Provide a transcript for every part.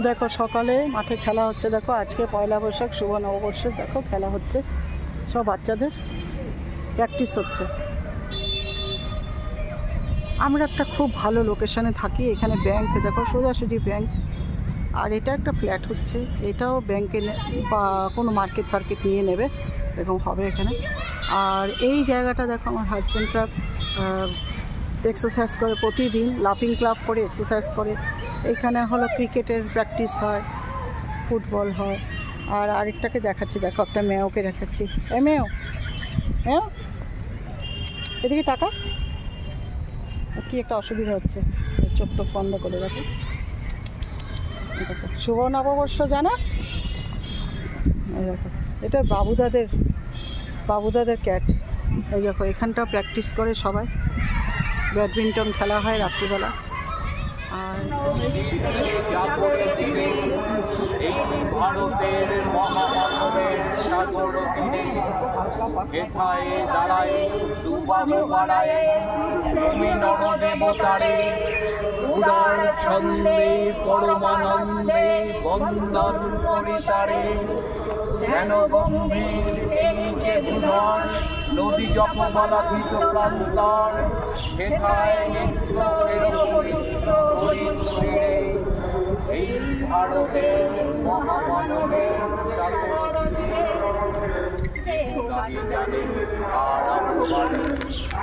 দেখো সকালে মাঠে খেলা হচ্ছে, দেখো আজকে পয়লা বৈশাখ শুভ নববর্ষে দেখো খেলা হচ্ছে, সব বাচ্চাদের প্র্যাকটিস হচ্ছে। আমরা একটা খুব ভালো লোকেশনে থাকি, এখানে ব্যাংক দেখো সোজাসুজি ব্যাংক, আর এটা একটা ফ্ল্যাট হচ্ছে, এটাও ব্যাংকে বা কোনো মার্কেট ফার্কেট নিয়ে নেবে এরকম হবে এখানে। আর এই জায়গাটা দেখো আমার হাজব্যান্ডরা এক্সারসাইজ করে প্রতিদিন, লাফিং ক্লাব করে এক্সারসাইজ করে। এইখানে হলো ক্রিকেটের প্র্যাকটিস হয়, ফুটবল হয়। আর আরেকটাকে দেখাচ্ছি, দেখো একটা মেয়েকে দেখাচ্ছি। মেয়েও হ্যাঁ, এদিকে টাকা কি একটা অসুবিধা হচ্ছে, চোখ টোক বন্ধ করে দেখো। শুভ নববর্ষ জানা, এই দেখো এটা বাবুদাদের ক্যাট। এই দেখো এখানটা প্র্যাকটিস করে সবাই, ব্যাডমিন্টন খেলা হয় রাত্রিবেলা। আর ভারতের মহামানবের সাগর তীরে হেথায় দাঁড়ায় দুবাহু বাড়ায় তুমি নরদেবতারে উদার ছন্দে পরমানন্দে বন্দন করিতারে যেন গম্ভীর এই যে ভূধর নদী জপমালাধৃত প্রান্তর হেথায় নিত্য পবিত্র হরিণে এই ভারতের মহামানবের সাগর জানে আর আমবাড়ি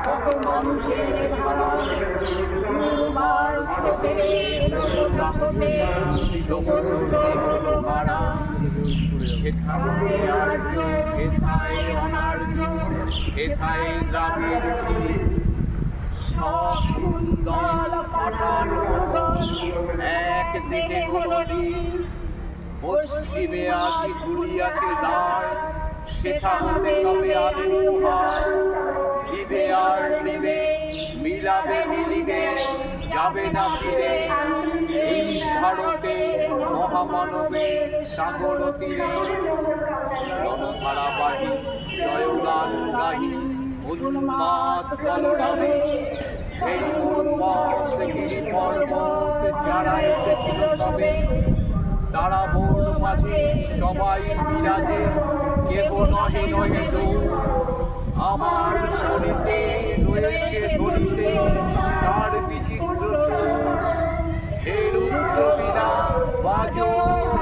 কত মানুষের ধারা সমুদ্রের ভাড়া হেথায় অনার্য হেথায় গ্রামের সব কুন্দল পাঠান একদিকে হলি পশ্চিমে আসি ঘুরিয়াছে দ্বার সেটা হতে তবে আরে উহার দিবে আর নিবে মিলাবে মিলিবে যাবে না ফিরে এই ভারতে মহামানবের সাগর তীরে রণধারাবাহী জয়গান গাহি উন্মাদ কলরবে সেই উন্মাদ গিরি পর্বত যারা এসেছিল সবে তারা মোর মাঝে সবাই বিরাজে কেহ নহে নহে দূর আমার শরীরে রয়েছে ধরিতে তার বিচিত্র হে রুদ্রবীণা বাজো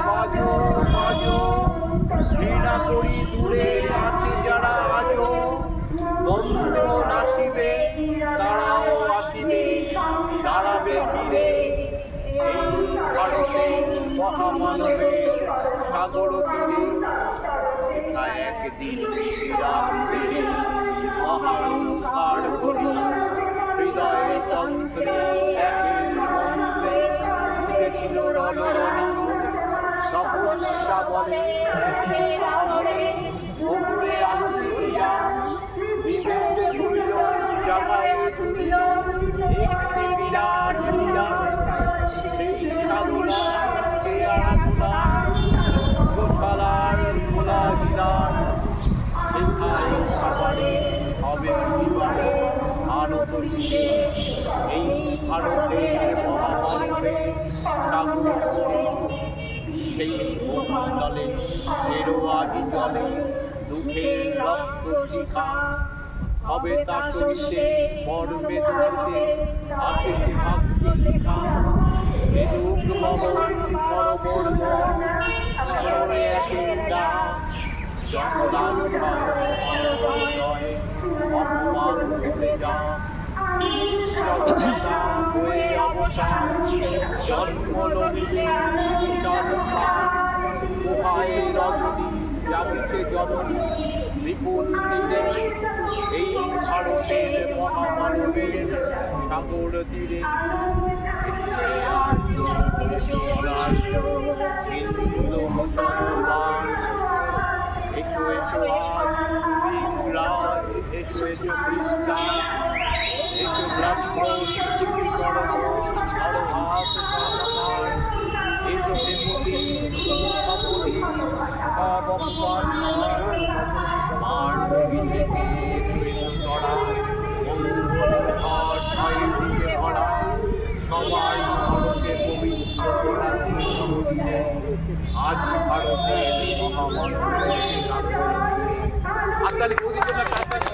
বাজো বাজো ঘৃণা করি দূরে আছে যারা আজো বন্ধ নাসিবে তারাও আসিবে দাঁড়াবে ফিরে এই ভারতে মহামানবের সাগর তীরে একদিন রাত্রে মহাঙ্কার করি হৃদয়ে তন্ত্রে একের মন্ত্রে উঠেছিল রণরণী তপস্যা বলে একের আহরে বগুড়ে আহুতি দিয়া বিবেকে তুলিল জাগায় তুলিল একটি বিরাট দিয়া সেই সাধনা সে আরাধনা গোশালার খোলা বিধান সেখানে সবারে হবে পরিবারে আনন্দ ছিলে এই ভারতের মহামানবের সাগর সেই ভূমণ্ডলে এরও আজি জলে দুঃখের রক্ত শিখা হবে তার শরীরে মর্মে দুঃখে আছে সে ভাগ্যে লেখা এরূপ ভবন পরবর্ম সরে একের দা জন্মদান অপমান করে যা হয়ে অবসান জন্ম নদীতে উহায় রক্তি জাগিতে জননী বিপুল তীরে এই ভারতের মহামানবের সাগর তীরে হিন্দু মুসলমান এসো এসো আজ ইংরাজ এসো এসো খ্রিস্টান এসো ব্রাহ্মণ কর্ম আরো হাত সমার এসো দেবতী সভাপতি সব অপমান মান বিশেষে করা মঙ্গল ঘাট আয় দিকে ভরা সবাই মানুষের পবিত্র করা হাততালি বৌদির জন্য একটা হাততালি।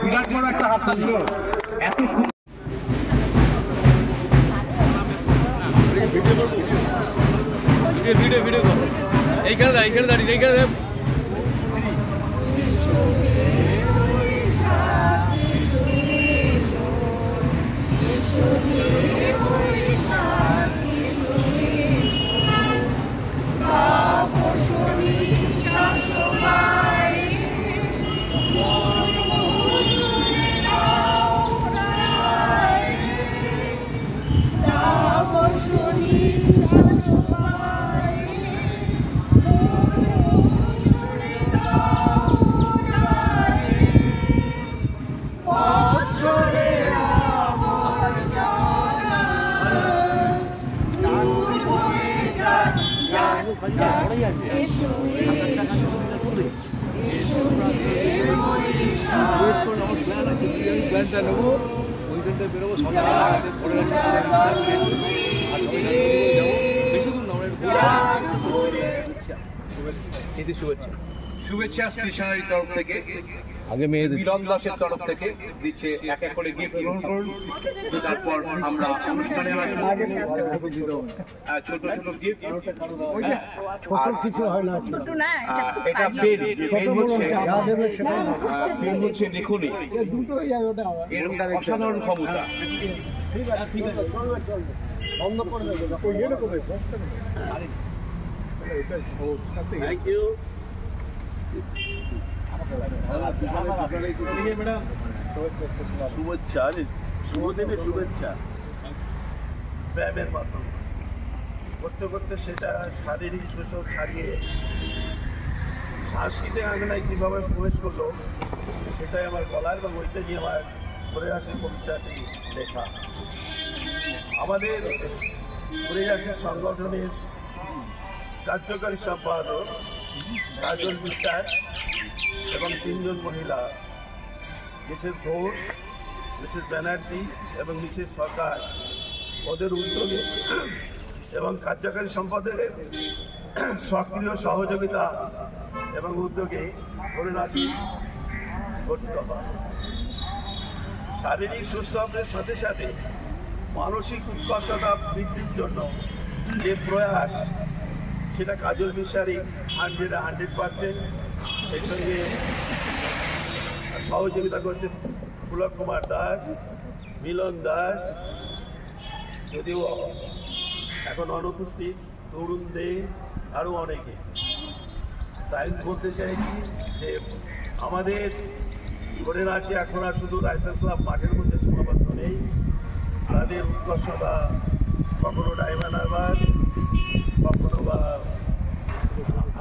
বিরাট বড় একটা হাত সুন্দর এত সুন্দর ভিডিও এইখানে দাঁড়িয়ে প্ল্যানটা নেবো ওইখানটা বেরোবো সন্ধ্যা পরে আসি বেশি দূর না শুভেচ্ছা শুভেচ্ছা স্টেশনারির তরফ থেকে, আগে মেয়েদের মিলন দাসের তরফ থেকে দিচ্ছে এক এক করে গিফট গ্রহণ করুন। তারপর আমরা অনুষ্ঠানে ছোট ছোট গিফট, ছোট কিছু হয় না, এটা পেন হচ্ছে দেখুনি এর অসাধারণ ক্ষমতা। Thank you. শুভেচ্ছা, শুভদিনের শুভেচ্ছা ব্যায়ামের মাধ্যমে করতে করতে সেটা শারীরিক শোষণ ছাড়িয়ে সাংস্কৃতিক আঙ্গনায় কীভাবে প্রবেশ করলো সেটাই আমার বলা, এবং ওইটা নিয়ে আমার ঘুরে আসি কবিতাটি লেখা। আমাদের ঘুরে আসি সংগঠনের কার্যকারী সম্পাদক কাজল বিশ্বাস এবং 3 জন মহিলা, মিসেস ঘোষ, মিসেস ব্যানার্জি এবং মিসেস সরকার, ওদের উদ্যোগে এবং কার্যকারী সম্পাদকের সক্রিয় সহযোগিতা এবং উদ্যোগে করে নাচি গঠিত হয়। শারীরিক সুস্থতার সাথে সাথে মানসিক উৎকর্ষতা বৃদ্ধির জন্য যে প্রয়াস, সেটা কাজল বিশ্বাসী 100% এর সঙ্গে সহযোগিতা করছে পুলক কুমার দাস, মিলন দাস, যদিও এখন অনুপস্থিত, তরুণ দে, আরও অনেকে। তাই বলতে চাইছি যে আমাদের ঘরে আছে এখন আর শুধু রাইফেল ক্লাব মাঠের মধ্যে সীমাবদ্ধ নেই, তাদের উৎকর্ষতা কখনো ডায়মন্ড হারবার, কখনো বা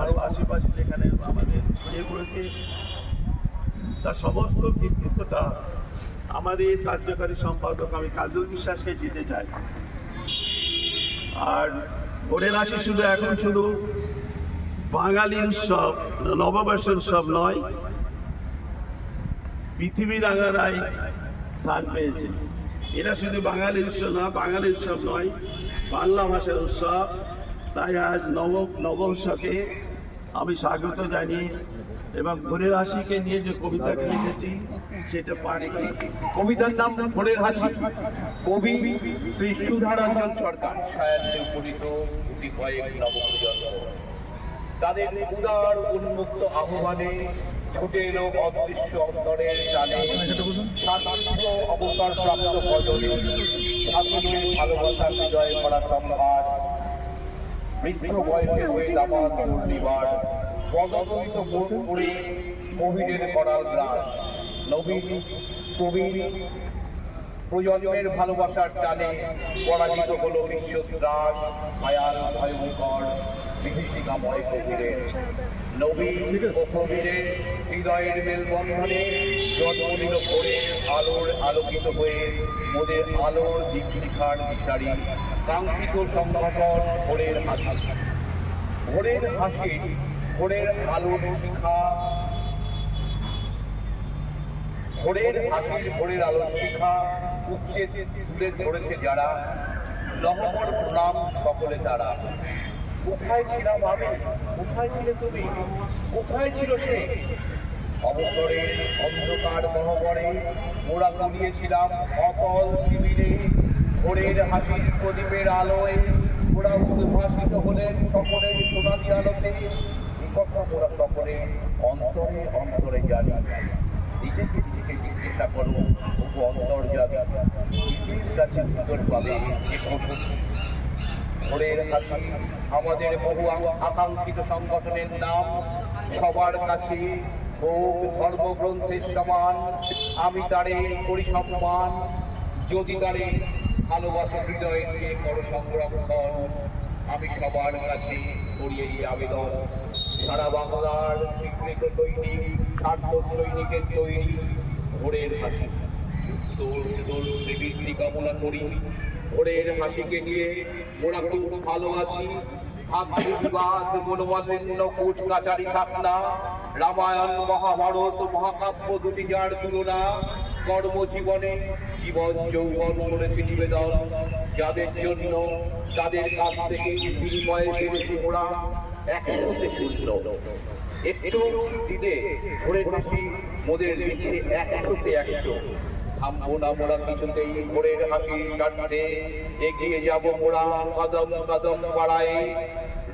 আরও আশেপাশে যেখানে আমাদের ছড়িয়ে পড়েছে, তার সমস্ত কৃতিত্বটা আমাদের কার্যকারী সম্পাদক আমি কাজল বিশ্বাসকে দিতে চাই। আর ঘরে আসি শুধু এখন শুধু বাঙালির উৎসব, নববর্ষের উৎসব নয়, পৃথিবীর আঙারায় স্থান পেয়েছে। এটা শুধু বাঙালির উৎসব না, বাঙালির উৎসব নয়, বাংলা ভাষার উৎসব। তাই আজ নববর্ষকে আমি স্বাগত জানিয়ে এবং ঘরের হাসিকে নিয়ে যে কবিতাটি লিখেছি সেটা পাঠ করি। কবিতার নাম ভোরের হাসি। কবি শ্রী সুধারঞ্জন সরকার। সায়ান্নে উপনীত গুটি কয়েক নবপ্রজন্ম, তাদের উদার উন্মুক্ত আহ্বানে ছুটে এলো অদৃশ্য অন্তরের টানে, শান্ত অবসর প্রাপ্ত ভজনে ছাত্রদের ভালোবাসার হৃদয় করা সম্ভার, বৃদ্ধ বয়সে হয়ে দামাল পূর্ণিবার পদতলিত বোধ করে কোভিডের করাল গ্রাস, নবীন প্রবীণ প্রজন্মের ভালোবাসার টানে পরাজিত হলো বিশ্বত্রাস, ভয়াল ভয়ঙ্কর বিভীষিকাময় কোভিডের। নবীন ও প্রবীণের হৃদয়ের মেলবন্ধনে জন্ম নিল ভোরের আলোর আলোকিত হয়ে মোদের আলোর দীপশিখার দিশারি, কাঙ্ক্ষিত সংগঠন ভোরের হাসি। ভোরের হাসি, ভোরের আলোর শিখা, ভোরের হাসির ভোরের আলোর শিখা উচ্চে তুলে ধরেছে যারা, লহমর প্রণাম সকলে তারা। কোথায় ছিলাম আমি, কোথায় ছিলে তুমি, কোথায় ছিল সে? অবসরের অন্ধকার গহ্বরে মোরা কুড়িয়েছিলাম অতল শিবিরে, ভোরের হাসির প্রদীপের আলোয় ওরা উদ্ভাসিত হলেন সকলের সোনালি আলোতে। কথা মোরা সকলে অন্তরে অন্তরে জানি, নিজেকে নিজেকে জিজ্ঞাসা করো বহু অন্তর্জাতি, নিজের কাছে উত্তর পাবে যে কঠোর। ভোরের হাসি আমাদের বহু আকাঙ্ক্ষিত সংগঠনের নাম, সবার কাছে হোক ধর্মগ্রন্থের সমান, আমি তারে করি সম্মান, যদি তারে ভালোবাসা হৃদয়ে দিয়ে করো সংরক্ষণ, আমি সবার কাছে করি এই আবেদন। সারা বাংলার স্বীকৃত দৈনিক স্বার্থ সৈনিকের তৈরি ভোরের হাসি, বৃদ্ধি কামনা করি। ভোরের হাসিকে নিয়ে ওরা খুব ভালো আছি, ভাবি বিবাদ মনোমালিন্য কোট কাচারি থাক না, রামায়ণ মহাভারত মহাকাব্য দুটি যার তুলনা, কর্মজীবনে জীবন যৌবন করেছে নিবেদন, যাদের জন্য তাদের কাছ থেকে বিনিময়ে পেরেছি মোরা একসাথে শূন্য। একটু দিলে ধরে থাকি মোদের দিচ্ছে একশোতে 100। থামবো না মোরা কিছুতেই ভোরের হাসির টানতে, এগিয়ে যাবো মোরা কদম কদম পাড়ায়।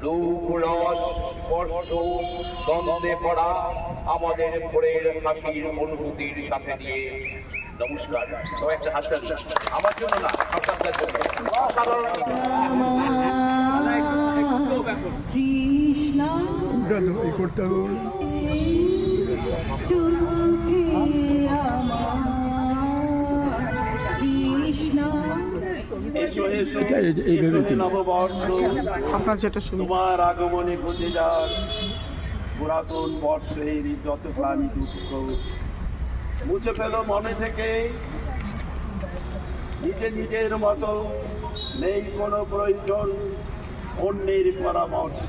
রূপ রস স্পর্শ দ্বন্দ্বে পড়া আমাদের ভোরের হাসির অনুভূতির সাথে নিয়ে। নমস্কার, সবাই একটা হাসতালি আমার জন্য না, আপনাদের জন্য। করতে হবে এসো এসো এসো নববর্ষ, আপনার যেটা শুনুন। তোমার আগমনে ঘটে যাক পুরাতন বর্ষের যত প্রাণী দুঃখ, মুছে ফেলো মনে থেকে নিজের মতো, নেই কোনো প্রয়োজন অন্যের পরামর্শ।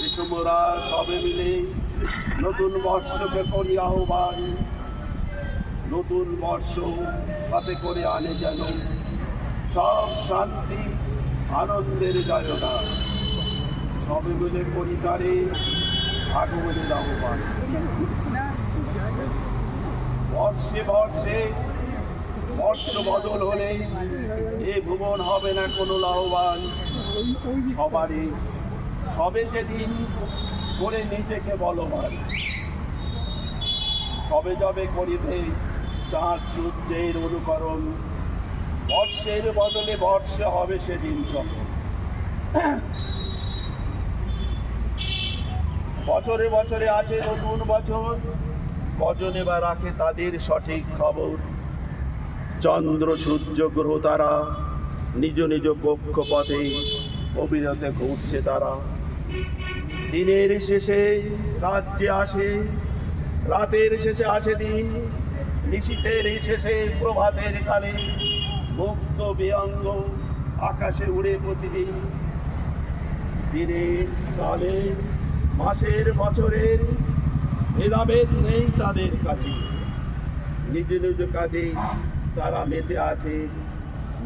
এসো মোরা সবে মিলে নতুন বর্ষকে করি আহ্বান, নতুন বর্ষ হাতে করে আনে যেন সব শান্তি আনন্দের জয়গান। সবে মিলে করি তারে আগমনের আহ্বান। বর্ষে বর্ষে বর্ষ বদল হলে এ ভুবন হবে না কোনো লাভবান। সবারই সবে যেদিন করে নিজেকে বলবান, সবে যবে করিবে চাঁদ সূর্যের অনুকরণ, বর্ষের বদলে বর্ষা হবে সেদিন সকল। বছরে বছরে আছে নতুন বছর, কজনে বা রাখে তাদের সঠিক খবর। চন্দ্র সূর্য গ্রহ তারা নিজ নিজ কক্ষপথে অবিরতে ঘুরছে তারা। দিনের শেষে রাজ্যে আসে, রাতের শেষে আছে দিন, নিশীথের শেষে প্রভাতের কালে মুক্ত বিয়ঙ্গ আকাশে উড়ে প্রতিদিন। দিনের কালে মাসের বছরের ভেদাভেদ নেই তাদের কাছে, নিজ নিজ কাজে তারা মেতে আছে,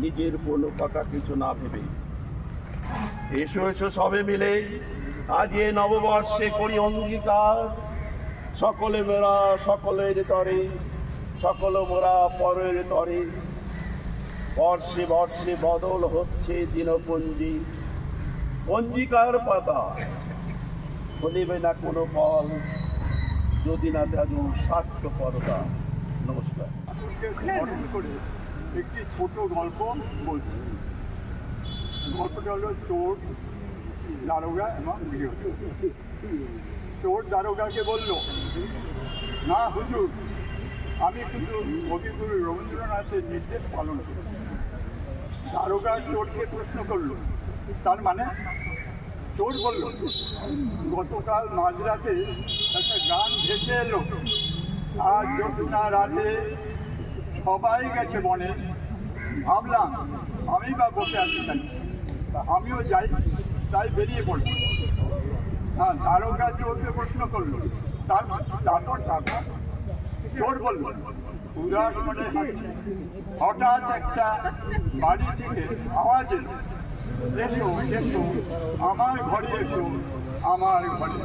নিজের কোনো কথা কিছু না ভেবে। এসো এসো সবে মিলে আজ এ নববর্ষে করি অঙ্গীকার, সকলে মোরা সকলের তরে, সকল মোরা পরের তরে। বর্ষে বর্ষে বদল হচ্ছে দিনপঞ্জি, পঞ্জিকার পাতা খুলিবে না কোনো ফল, যদি না যেন স্বার্থপরতা। নমস্কার। স্মরণ করে একটি ছোট গল্প বলছি। গল্পটা হলো চোর, দারোগা এবং গৃহস্থ। চোর দারোগাকে বলল, না হুজুর, আমি শুধু কবিগুরু রবীন্দ্রনাথের নির্দেশ পালন করি। দারোগা চোরকে প্রশ্ন করল, তার মানে? চোর বলল, গতকাল মাঝরাতে একটা গান ভেসে এলো, আজ জ্যোৎস্না রাতে সবাই গেছে বনে, ভাবলাম আমি বা বসে আছি কেন, আমিও যাই, তাই বেরিয়ে পড়ল। হ্যাঁ, দারোগা চোরকে প্রশ্ন করলো, তারপর চোর বলল, উদাস মনে হাঁটছে, হঠাৎ একটা বাড়ি থেকে আওয়াজ এলো, এসো এসো আমার ঘরে এসো, আমার ঘরে।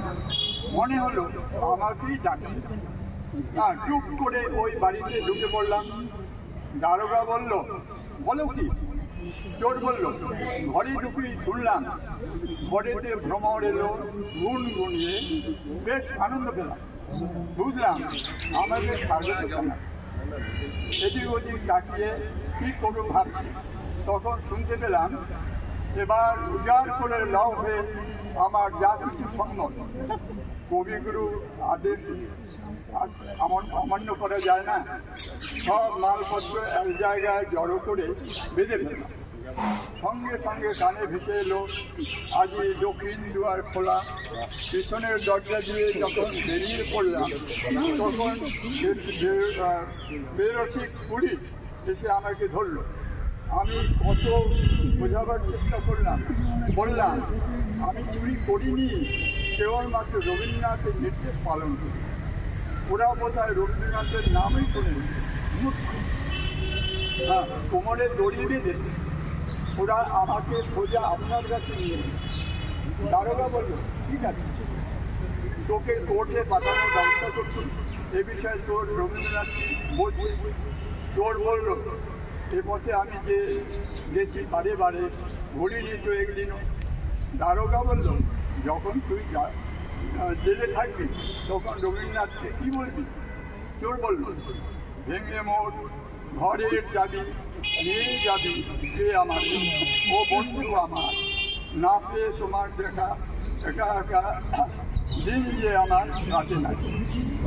মনে হলো আমাকেই ডাকছে। না, টুক করে ওই বাড়িতে ঢুকে পড়লাম। দারোগা বলল, বলো কি? চোর বলল, ঘরে ঢুকেই শুনলাম ঘরেতে ভ্রমর এলো, গুন গুনিয়ে বেশ আনন্দ পেলাম। বুঝলাম আমাদের স্বাগত জানা। এদিক ওদিক তাকিয়ে কি করবো ভাবছি, তখন শুনতে পেলাম, এবার উজাড় করে লাও হয়ে আমার যা কিছু সম্মত। কবিগুরু আদেশ অমান্য করা যায় না। সব মালপত্র এক জায়গায় জড়ো করে বেঁধে ফেললাম। সঙ্গে সঙ্গে কানে ভেসে এলো, আজই দক্ষিণ দুয়ার খোলা। পিছনের দরজা দিয়ে যখন বেরিয়ে পড়লাম, তখন বেরসিক পুলিশ এসে আমাকে ধরল। আমি কত বোঝাবার চেষ্টা করলাম, বললাম আমি চুরি করিনি, কেবলমাত্র রবীন্দ্রনাথের নির্দেশ পালন করি। ওরা বোধহয় রবীন্দ্রনাথের নামই শোনেনি, মূর্খ। হ্যাঁ, কোমরে দড়ি বেঁধে ওরা আমাকে সোজা আপনার কাছে নিয়ে এলো। দারোগা বললো, ঠিক আছে, তোকে কোর্টে পাঠানোর ব্যবস্থা করছি, এ বিষয়ে তোর রবীন্দ্রনাথ বলছে। চোর বলল, এ পথে আমি যে গেছি বারে বারে, ঘুরিনি তো একদিনও। দারোগা বলল, যখন তুই জেলে থাকবি তখন রবীন্দ্রনাথকে কী বলবি? চোর বলল, ভেঙে মোর ঘরের চাবি নিয়ে যাবি কে আমার, ও বন্ধু আমার, না পেয়ে তোমার দেখা একা একা দিন যে আমার কাটে না।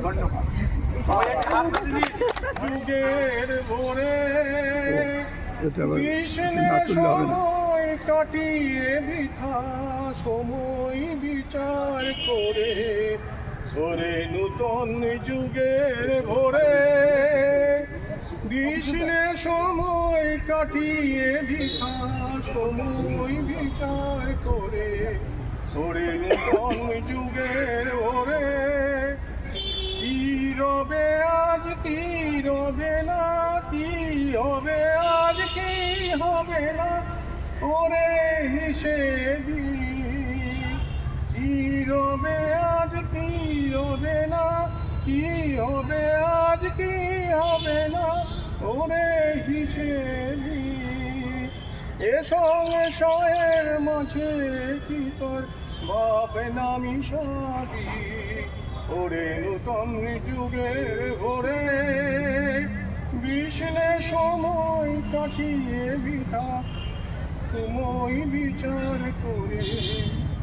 ধন্যবাদ। যুগের ভোরে কৃষ্ণে সময় কাটিয়ে বৃথা সময় বিচার করে, ওরে নূতন যুগের ভোরে কৃষ্ণে সময় কাটিয়ে বৃথা সময় বিচার করে, ওরে নূতন যুগের ভোরে কি রবে আজ কি রবে না, কি হবে আজ কি হবে না, ওরে হিসেবি কি রবে আজ কি হবে না, কি হবে আজ কি হবে না, ওরে হিসেবি এ সংশয়ের মাঝে কি তোর ভাবে নামি সাদি, ওরে নূতন যুগের ভোরে বিষ্ণে সময় কাটিয়ে বৃথা সময় বিচার করে,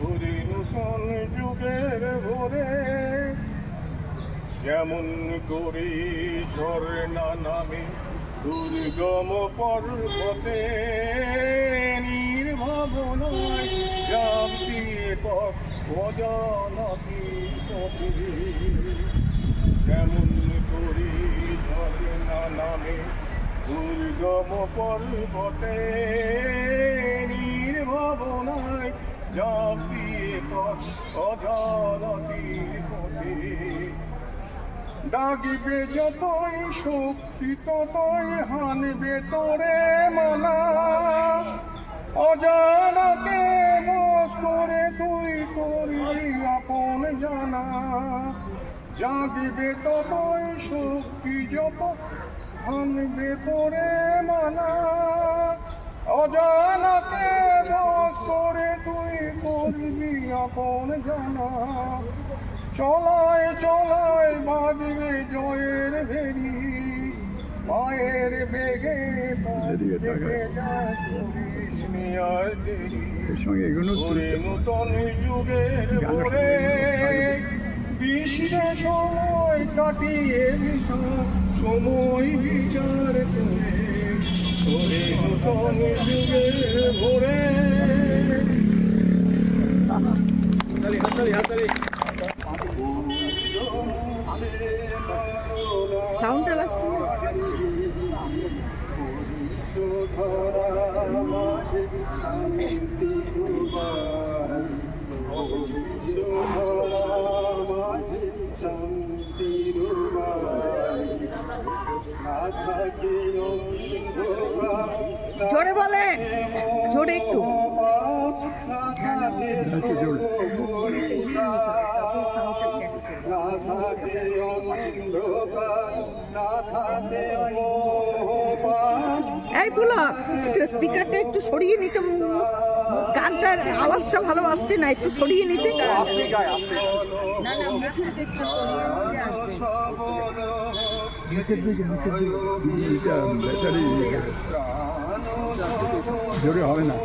ওরে নূতন যুগের ভোরে যেমন করে ঝর্ণা নামে দুর্গম পর্বতে নির্ভাবনায় জাপ দিয়ে পথ অজানাতি পথে, যেমন করে ঝর্ণা নামে দুর্গম পর্বতে নির্ভাবনায় জাপ দিয়ে পথ অজানাতি পথে, ডাকিবে যতই শক্তি ততই হানবে তোরে মানা, অজানাকে বশ করে তুই করবি আপন জানা, জাগিবে ততই শক্তি যত হানবে তোরে মানা, অজানাকে বশ করে তুই করবি আপন জানা, চলায় চলায় বাজবে জয়ের ভেরি, মায়ের বেগে নূতন যুগের ভোরে বিষ্ণে সময় কাটিয়ে সময় বিচার করে, ওরে নূতন যুগের ভোরে। সাউন্ডটা লাগছে জোরে বলে, জোরে একটু। এই পুলক, একটু স্পিকারটা একটু সরিয়ে নিতে, গানটার আওয়াজটা ভালো আসছে না, একটু সরিয়ে নিতে। জোরে হবে না,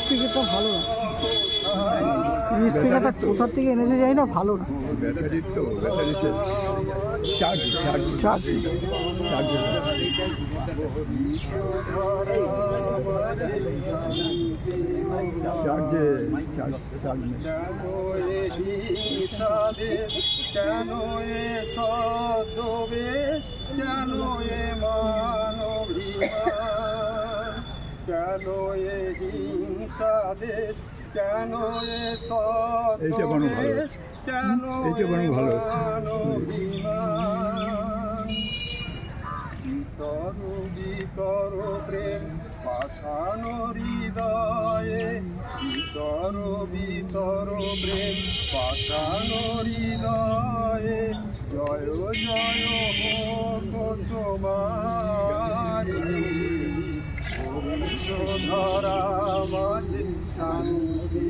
স্পিকারটা ভালো না, স্পিকারটা কোথার থেকে এনেছে যাই না, ভালো না। ব্যাটারি তো battery charge charge charge charge চার্জে কেন এ ছদ্মবেশ, কেন এ মানবিমান, কেন এ হিংসা দেশ, কেন এ সদ্দেশ, কেন ভিতর ভিতর প্রেম পাশানো হৃদয়ে, ভিতর ভিতর প্রেম পাশানো হৃদয়ে, জয় জয় হোক তোমার ধরা মাঝে শান্তি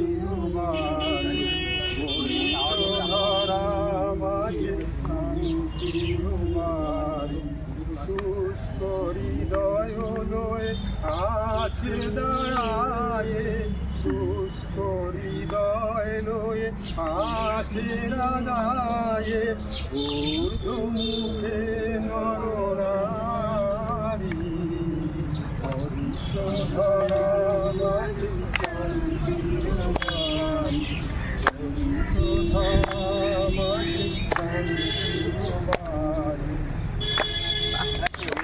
ধরা মাঝে শান্তি সুস্থ হৃদয় লয়ে আছে দাঁড়ায়ে, সুস্থ হৃদয় লয়ে আছে দাঁড়ায়ে, ঊর্ধ্ব মুখে নরনারী ধরা মাঝে শান্তি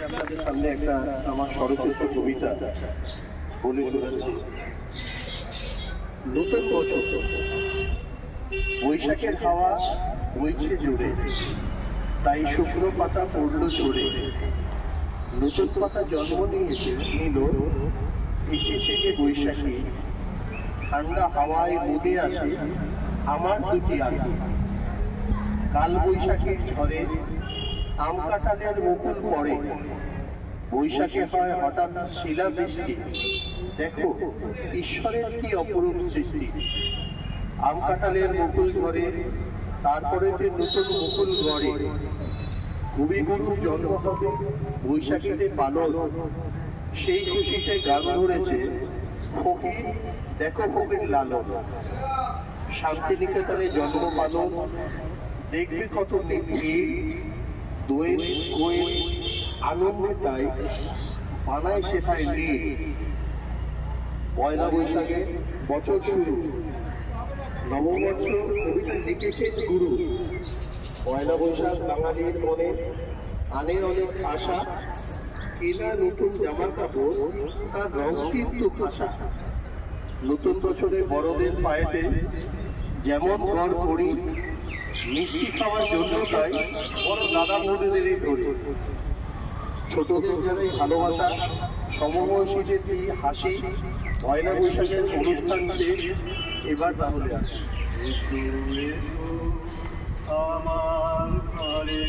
আপনাদের সামনে একটা আমার স্বরচিত কবিতা বলে চলেছি। নতুন বছর, বৈশাখের হাওয়া বইছে জোরে, তাই শুকনো পাতা পড়ল ঝরে, নতুন পাতা জন্ম নিয়েছে নিল, এসেছে যে বৈশাখী, ঠান্ডা হাওয়ায় মুদে আসে আমার দুটি আঁখি, কাল বৈশাখীর ঝড়ে আম কাঁঠালের মুকুল পড়ে, বৈশাখে হয় হঠাৎ শিলা বৃষ্টি, দেখো ঈশ্বরের কি অপরূপ সৃষ্টি, আম কাঁঠালের মুকুল ধরে তারপরে যে নতুন মুকুল গড়ে, কবিগুরুর জন্ম হবে বৈশাখীতে পালন, সেই খুশিতে গান ধরেছে ফকির, দেখো ফকির লালন, শান্তিনিকেতনে জন্ম পালন, দেখবে কত ভিড়, দোয়েল কোয়েল আনন্দে তাই বানায় সেটাই নীল, পয়লা বৈশাখে বছর শুরু, নববর্ষ কবিতা লিখেছেন গুরু, পয়লা বৈশাখ বাঙালির মনে আনে অনেক আশা, কেনা নতুন জামা কাপড় তার রং কিন্তু খাসা, নতুন বছরে বড়দের পায়েতে যেমন ঘর করি, মিষ্টি খাওয়ার জন্য তাই বড় দাদা বৌদিদেরই ধরি, ছোটদের জানাই ভালোবাসা, সমবয়সীদের দিয়ে হাসি, পয়লা বৈশাখের অনুষ্ঠান শেষ, এবার তাহলে আসি। আমার ঘরে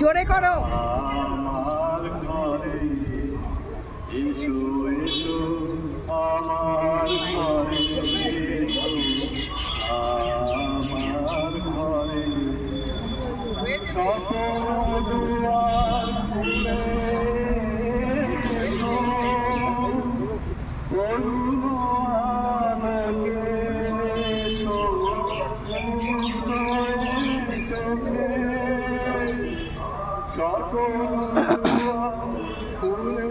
জোরে করো। আমার ঘরে এসো এসো, আমার ঘরে এসো, আমার ঘরে সকল দুয়ার খুলে এসো, করুণ আলোকে এসো, চোখে সকল দুয়ার খুলে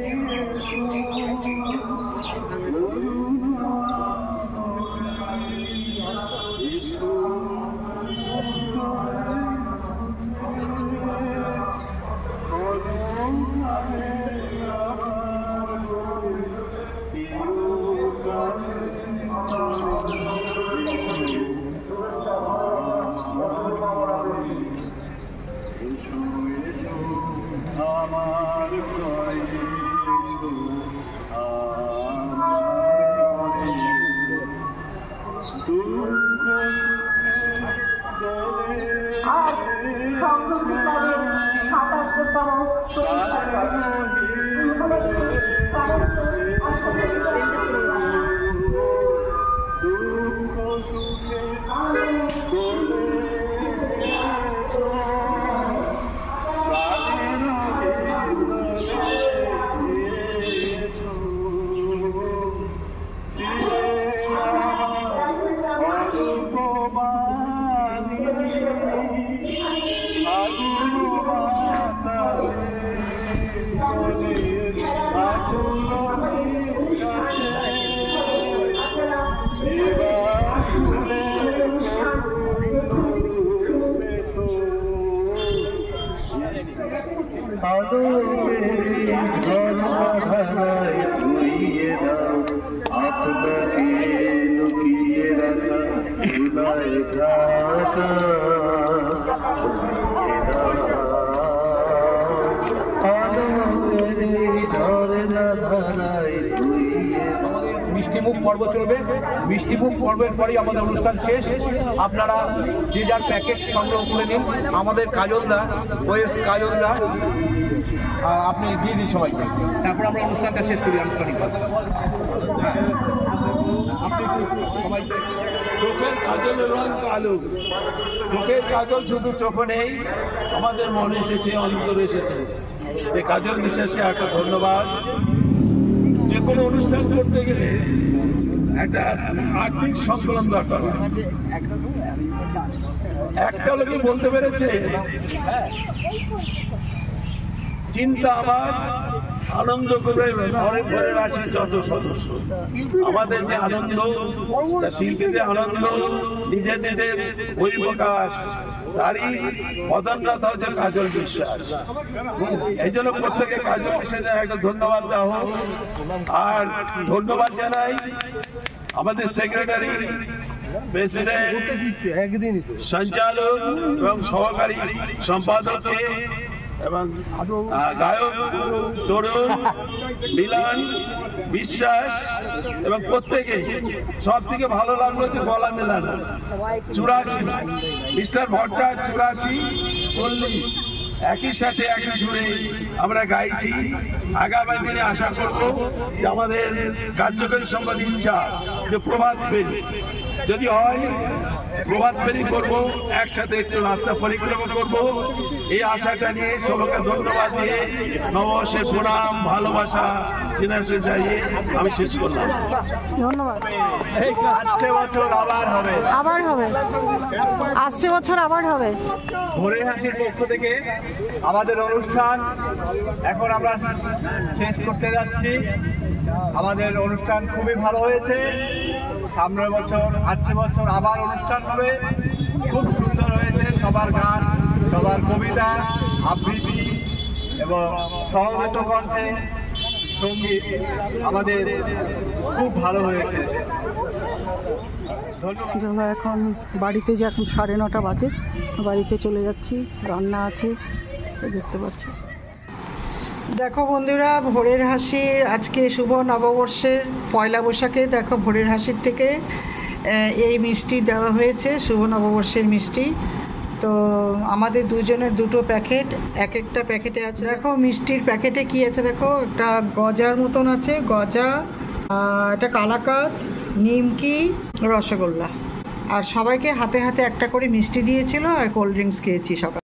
এসো, করুণ এসো, আমার ঘরে এসো, আমার দুঃখ দুঃখ সুখে দোলে আপনাকে লুকিয়ে রাখা ভুলায় থাকা মিষ্টিমুখ পর্ব চলবে। মিষ্টিমুখ পর্বের পরেই আমাদের অনুষ্ঠান শেষ। আপনারা যে যার প্যাকেট সংগ্রহ করে নিন। আমাদের কাজলদা, ওএস কাজলদা, আপনি দিয়ে দিন সবাইকে, তারপর আমরা অনুষ্ঠানটা শেষ করি আনুষ্ঠানিকভাবে। হ্যাঁ, আপনি সবাইকে। চোখের কাজলের রং কালো, চোখের কাজল শুধু চোখে নেই, আমাদের মনে এসেছে, অন্তরে এসেছে। এই কাজল বিশ্বাসে একটা ধন্যবাদ। যে কোনো অনুষ্ঠান করতে গেলে একটা আর্থিক সংকলন দরকার হয়। একটা লোকে বলতে পেরেছে, চিন্তা আমার, আনন্দ করে ঘরে ঘরে আছে যত সদস্য। আমাদের যে আনন্দ, শিল্পীদের আনন্দ, নিজেদের বহিঃপ্রকাশ, তারই প্রধানতা হচ্ছে কাজল বিশ্বাস। এই জন্য প্রত্যেকে কাজল বিশ্বাসের একটা ধন্যবাদ দেওয়া হোক। আর ধন্যবাদ জানাই আমাদের সেক্রেটারি, প্রেসিডেন্ট, সঞ্চালক এবং সহকারী সম্পাদককে এবং গায়ক তরুণ, মিলন, বিশ্বাস এবং প্রত্যেকে। সব থেকে ভালো লাগলো যে গলা মেলানো 84, মিস্টার ভট্টাচ 84, 40 একই সাথে একই সুরে আমরা গাইছি। আগামী দিনে আশা করব যে আমাদের কার্যকরী সম্পাদক ইচ্ছা যে প্রভাত ফেরি যদি হয়, প্রভাত ফেরি করবো, একসাথে একটু রাস্তা পরিক্রমা করব, এই আশাটা নিয়ে সবাইকে ধন্যবাদ দিয়ে নববর্ষের প্রণাম, ভালোবাসা সিনাসে যাইয়ে আমি শেষ করলাম। ধন্যবাদ। আসছে বছর আবার হবে, আবার হবে, আসছে বছর আবার হবে। ভোরের হাসির পক্ষ থেকে আমাদের অনুষ্ঠান এখন আমরা শেষ করতে যাচ্ছি। আমাদের অনুষ্ঠান খুবই ভালো হয়েছে। সামনের বছর, আসছে বছর আবার অনুষ্ঠান হবে। খুব সুন্দর হয়েছে, সবার গান, সবার কবিতা, আবৃত্তি এবং সমবেত কণ্ঠে সঙ্গীত আমাদের খুব ভালো হয়েছে। ধন্যবাদ। আমরা এখন বাড়িতে যে এখন 9:30 বাজে, বাড়িতে চলে যাচ্ছি। রান্না আছে দেখতে পাচ্ছি। দেখো বন্ধুরা, ভোরের হাসির আজকে শুভ নববর্ষের পয়লা বৈশাখে দেখো ভোরের হাসির থেকে এই মিষ্টি দেওয়া হয়েছে, শুভ নববর্ষের মিষ্টি। তো আমাদের দুজনের 2টো প্যাকেট, এক একটা প্যাকেটে আছে। দেখো মিষ্টির প্যাকেটে কি আছে দেখো, একটা গজার মতন আছে, গজা, একটা কালাকাঁদ, নিমকি, রসগোল্লা। আর সবাইকে হাতে হাতে একটা করে মিষ্টি দিয়েছিল আর কোল্ড ড্রিঙ্কস খেয়েছি সকালে।